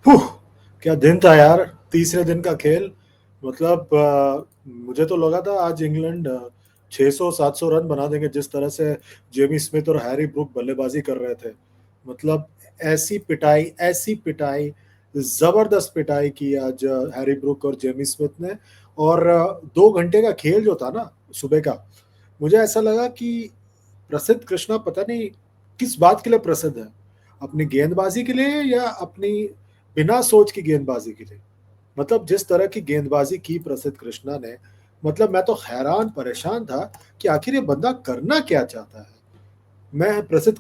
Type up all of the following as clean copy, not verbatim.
फुह, क्या दिन था यार। तीसरे दिन का खेल। मतलब मुझे तो लगा था आज इंग्लैंड 600-700 रन बना देंगे, जिस तरह से जेमी स्मिथ और हैरी ब्रूक बल्लेबाजी कर रहे थे। मतलब ऐसी पिटाई, जबरदस्त पिटाई की आज हैरी ब्रूक और जेमी स्मिथ ने। और 2 घंटे का खेल जो था ना, सुबह का, मुझे ऐसा लगा कि प्रसिद्ध कृष्णा पता नहीं किस बात के लिए प्रसिद्ध है। अपनी गेंदबाजी के लिए या अपनी बिना सोच की गेंदबाजी के लिए। मतलब जिस तरह की गेंदबाजी की प्रसिद्ध कृष्णा ने, मतलब मैं तो हैरान परेशान था कि आखिर ये बंदा करना क्या चाहता है। मैं प्रसिद्ध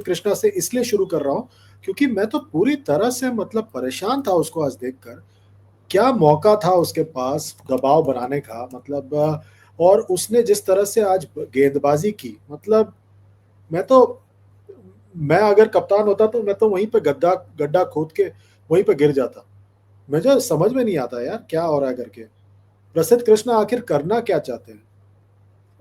कृष्णा से इसलिए शुरू कर रहा हूँ क्योंकि मैं तो पूरी तरह से मतलब परेशान था उसको आज देखकर। क्या मौका था उसके पास दबाव बनाने का, मतलब और उसने जिस तरह से आज गेंदबाजी की, मतलब मैं तो मैं अगर कप्तान होता तो मैं तो वहीं पे गड्ढा गड्ढा खोद के वहीं पे गिर जाता। मुझे समझ में नहीं आता यार क्या हो रहा है करके। प्रसिद्ध कृष्णा आखिर करना क्या चाहते हैं।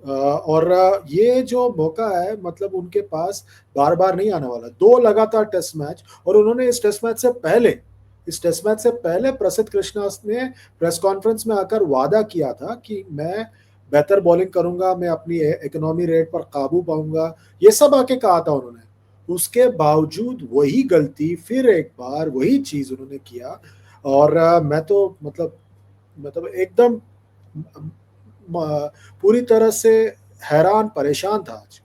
और ये जो मौका है, मतलब उनके पास बार बार नहीं आने वाला। दो लगातार टेस्ट मैच, और उन्होंने इस टेस्ट मैच से पहले प्रसिद्ध कृष्णा ने प्रेस कॉन्फ्रेंस में आकर वादा किया था कि मैं बेहतर बॉलिंग करूंगा, मैं अपनी इकोनॉमी रेट पर काबू पाऊंगा। ये सब आके कहा था उन्होंने। उसके बावजूद वही गलती, फिर एक बार वही चीज उन्होंने किया। और मैं तो मतलब एकदम पूरी तरह से हैरान परेशान था आज।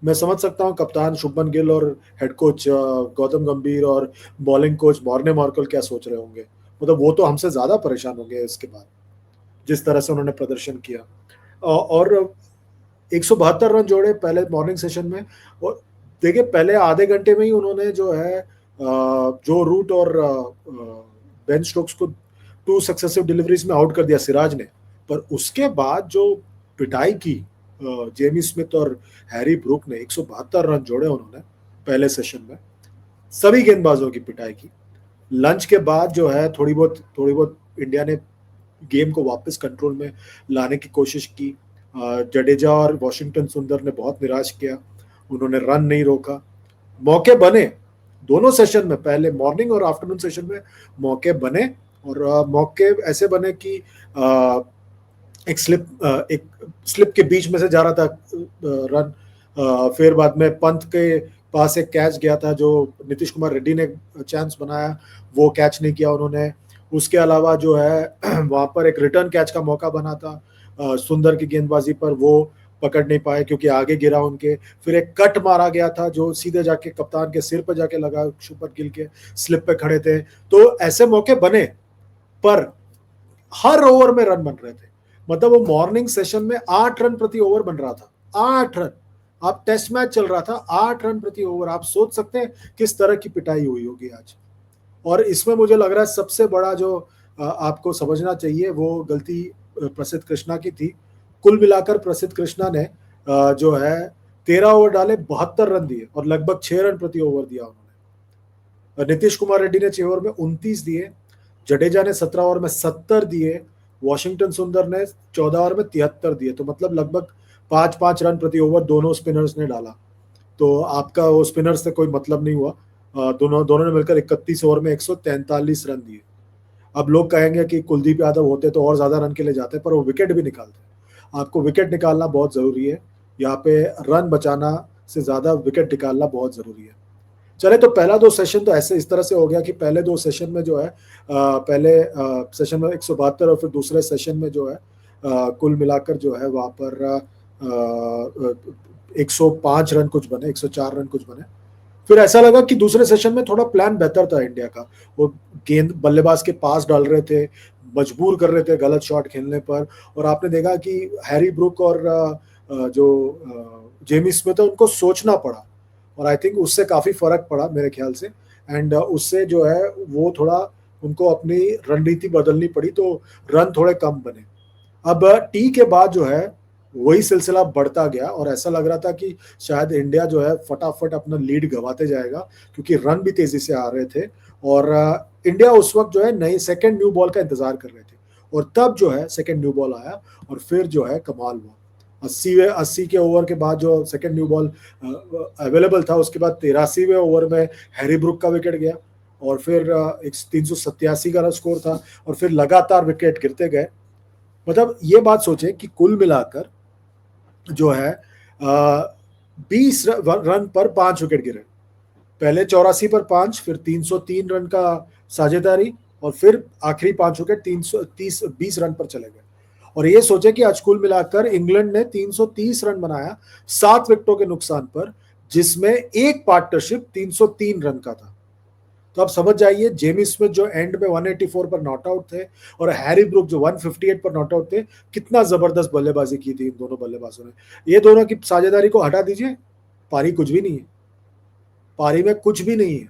मैं समझ सकता हूँ कप्तान शुभमन गिल और हेड कोच गौतम गंभीर और बॉलिंग कोच मॉर्ने मार्कल क्या सोच रहे होंगे। मतलब वो तो हमसे ज्यादा परेशान होंगे इसके बाद, जिस तरह से उन्होंने प्रदर्शन किया। और 172 रन जोड़े पहले मॉर्निंग सेशन में। और देखिए पहले आधे घंटे में ही उन्होंने जो है जो रूट और बेन स्टोक्स को 2 सक्सेसिव डिलीवरीज में आउट कर दिया सिराज ने। पर उसके बाद जो पिटाई की जेमी स्मिथ और हैरी ब्रूक ने, 172 रन जोड़े उन्होंने पहले सेशन में। सभी गेंदबाजों की पिटाई की। लंच के बाद जो है थोड़ी बहुत इंडिया ने गेम को वापस कंट्रोल में लाने की कोशिश की। जडेजा और वॉशिंगटन सुंदर ने बहुत निराश किया। उन्होंने रन नहीं रोका। मौके बने दोनों सेशन में, पहले मॉर्निंग और आफ्टरनून सेशन में मौके बने। और मौके ऐसे बने कि एक स्लिप के बीच में से जा रहा था रन। फिर बाद में पंत के पास एक कैच गया था जो नीतीश कुमार रेड्डी ने चांस बनाया, वो कैच नहीं किया उन्होंने। उसके अलावा जो है वहां पर एक रिटर्न कैच का मौका बना था सुंदर की गेंदबाजी पर, वो पकड़ नहीं पाए क्योंकि आगे गिरा उनके। फिर एक कट मारा गया था जो सीधे जाके कप्तान के सिर पर जाके लगा, शुभमन गिल के स्लिप पे खड़े थे। तो ऐसे मौके बने, पर हर ओवर में रन बन रहे थे। मतलब वो मॉर्निंग सेशन में 8 रन प्रति ओवर बन रहा था। 8 रन। आप टेस्ट मैच चल रहा था, 8 रन प्रति ओवर। आप सोच सकते हैं किस तरह की पिटाई हुई होगी आज। और इसमें मुझे लग रहा है सबसे बड़ा जो आपको समझना चाहिए वो गलती प्रसिद्ध कृष्णा की थी। कुल मिलाकर प्रसिद्ध कृष्णा ने जो है 13 ओवर डाले, 72 रन दिए और लगभग 6 रन प्रति ओवर दिया उन्होंने। नीतीश कुमार रेड्डी ने 6 ओवर में 29 दिए। जडेजा ने 17 ओवर में 70 दिए। वॉशिंगटन सुंदर ने 14 ओवर में 73 दिए। तो मतलब लगभग 5-5 रन प्रति ओवर दोनों स्पिनर्स ने डाला। तो आपका वो स्पिनर से कोई मतलब नहीं हुआ। दोनों दोनों ने मिलकर 31 ओवर में 143 रन दिए। अब लोग कहेंगे कि कुलदीप यादव होते तो और ज्यादा रन के लिए जाते, पर वो विकेट भी निकालते। आपको विकेट निकालना बहुत जरूरी है। यहाँ पे रन बचाना से ज्यादा विकेट निकालना बहुत जरूरी है। चले, तो पहला दो सेशन तो ऐसे इस तरह से हो गया कि पहले दो सेशन में जो है पहले सेशन में 172 और फिर दूसरे सेशन में जो है कुल मिलाकर जो है वहां पर 105 रन कुछ बने, 104 रन कुछ बने। फिर ऐसा लगा कि दूसरे सेशन में थोड़ा प्लान बेहतर था इंडिया का। वो गेंद बल्लेबाज के पास डाल रहे थे, मजबूर कर रहे थे गलत शॉट खेलने पर। और आपने देखा कि हैरी ब्रुक और जो जेमी स्मिथ है उनको सोचना पड़ा। और आई थिंक उससे काफी फर्क पड़ा मेरे ख्याल से। एंड उससे जो है वो थोड़ा उनको अपनी रणनीति बदलनी पड़ी, तो रन थोड़े कम बने। अब टी के बाद जो है वही सिलसिला बढ़ता गया और ऐसा लग रहा था कि शायद इंडिया जो है फटाफट अपना लीड गंवाते जाएगा, क्योंकि रन भी तेजी से आ रहे थे। और इंडिया उस वक्त जो है नई सेकंड न्यू बॉल का इंतजार कर रहे थे। और तब जो है सेकंड न्यू बॉल आया और फिर जो है कमाल हुआ। 80 के ओवर के बाद जो सेकंड न्यू बॉल अवेलेबल था, उसके बाद 83वें ओवर में हैरी ब्रुक का विकेट गया। और फिर एक 387 का स्कोर था, और फिर लगातार विकेट गिरते गए। मतलब ये बात सोचे कि कुल मिलाकर जो है 20 रन पर 5 विकेट गिरे। पहले 84 पर 5, फिर 303 रन का साझेदारी, और फिर आखिरी 5 विकेट 320 रन पर चले गए। और ये सोचे कि आज कुल मिलाकर इंग्लैंड ने 330 रन बनाया 7 विकेटों के नुकसान पर, जिसमें एक पार्टनरशिप 303 रन का था। तो आप समझ जाइए, जेमी स्मिथ जो एंड में 184 पर नॉट आउट थे, और हैरी ब्रूक जो 158 पर नॉट आउट थे, कितना जबरदस्त बल्लेबाजी की थी इन दोनों बल्लेबाजों ने। ये दोनों की साझेदारी को हटा दीजिए, पारी कुछ भी नहीं है, पारी में कुछ भी नहीं है।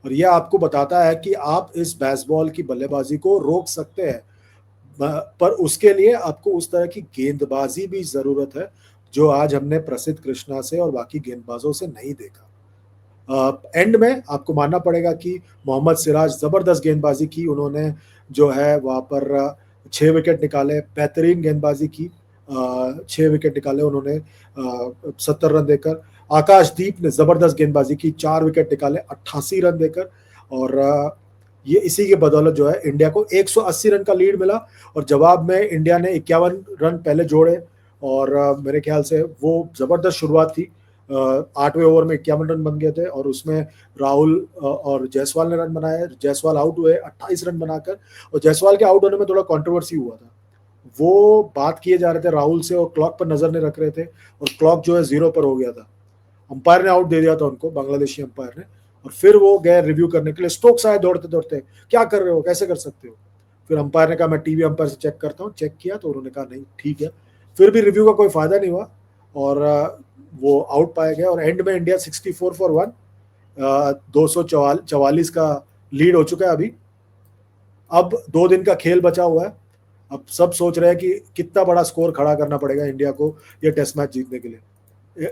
और यह आपको बताता है कि आप इस बेसबॉल की बल्लेबाजी को रोक सकते हैं, पर उसके लिए आपको उस तरह की गेंदबाजी भी जरूरत है, जो आज हमने प्रसिद्ध कृष्णा से और बाकी गेंदबाजों से नहीं देखा। एंड में आपको मानना पड़ेगा कि मोहम्मद सिराज जबरदस्त गेंदबाजी की उन्होंने, जो है वहां पर 6 विकेट निकाले, बेहतरीन गेंदबाजी की, 6 विकेट निकाले उन्होंने 70 रन देकर। आकाशदीप ने जबरदस्त गेंदबाजी की, 4 विकेट निकाले 88 रन देकर, और ये इसी के बदौलत जो है इंडिया को 180 रन का लीड मिला। और जवाब में इंडिया ने 51 रन पहले जोड़े, और मेरे ख्याल से वो जबरदस्त शुरुआत थी। 8वें ओवर में 51 रन बन गए थे, और उसमें राहुल और जायसवाल ने रन बनाए। जायसवाल आउट हुए 28 रन बनाकर, और जायसवाल के आउट होने में थोड़ा कंट्रोवर्सी हुआ था। वो बात किए जा रहे थे राहुल से, और क्लॉक पर नजर नहीं रख रहे थे, और क्लॉक जो है 0 पर हो गया था। अंपायर ने आउट दे दिया था उनको, बांग्लादेशी अंपायर ने। और फिर वो गए रिव्यू करने के लिए, स्टोक्स आए दौड़ते दौड़ते, क्या कर रहे हो, कैसे कर सकते हो। फिर अंपायर ने कहा मैं टीवी अंपायर से चेक करता हूँ। चेक किया तो उन्होंने कहा नहीं ठीक है। फिर भी रिव्यू का कोई फायदा नहीं हुआ, और वो आउट पाए गए। और एंड में इंडिया 64 फॉर 1, 244 का लीड हो चुका है अभी। अब 2 दिन का खेल बचा हुआ है। अब सब सोच रहे हैं कि कितना बड़ा स्कोर खड़ा करना पड़ेगा इंडिया को ये टेस्ट मैच जीतने के लिए।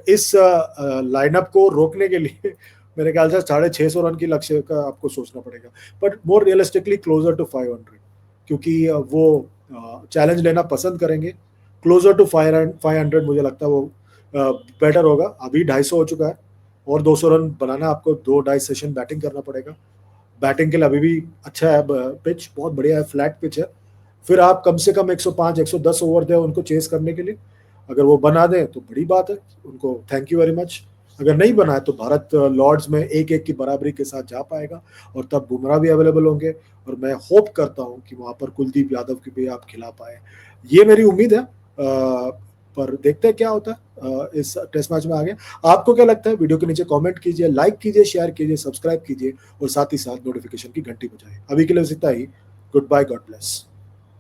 इस लाइनअप को रोकने के लिए मेरे ख्याल से 650 रन की लक्ष्य का आपको सोचना पड़ेगा, but more realistically closer to 500, क्योंकि वो चैलेंज लेना पसंद करेंगे। क्लोजर टू 500 मुझे लगता है वो बेटर होगा। अभी 250 हो चुका है, और 200 रन बनाना आपको 2-2.5 सेशन बैटिंग करना पड़ेगा। बैटिंग के लिए अभी भी अच्छा है, पिच बहुत बढ़िया है, फ्लैट पिच है। फिर आप कम से कम 105-110 ओवर दें उनको चेस करने के लिए। अगर वो बना दें तो बड़ी बात है, उनको थैंक यू वेरी मच। अगर नहीं बना है तो भारत लॉर्ड्स में 1-1 की बराबरी के साथ जा पाएगा, और तब बुमराह भी अवेलेबल होंगे। और मैं होप करता हूं कि वहां पर कुलदीप यादव की भी आप खिला पाए, ये मेरी उम्मीद है। पर देखते हैं क्या होता है इस टेस्ट मैच में आगे। आपको क्या लगता है, वीडियो के नीचे कमेंट कीजिए, लाइक कीजिए, शेयर कीजिए, सब्सक्राइब कीजिए, और साथ ही साथ नोटिफिकेशन की घंटी बजाइए। अभी के लिए बस इतना ही। Goodbye, God bless.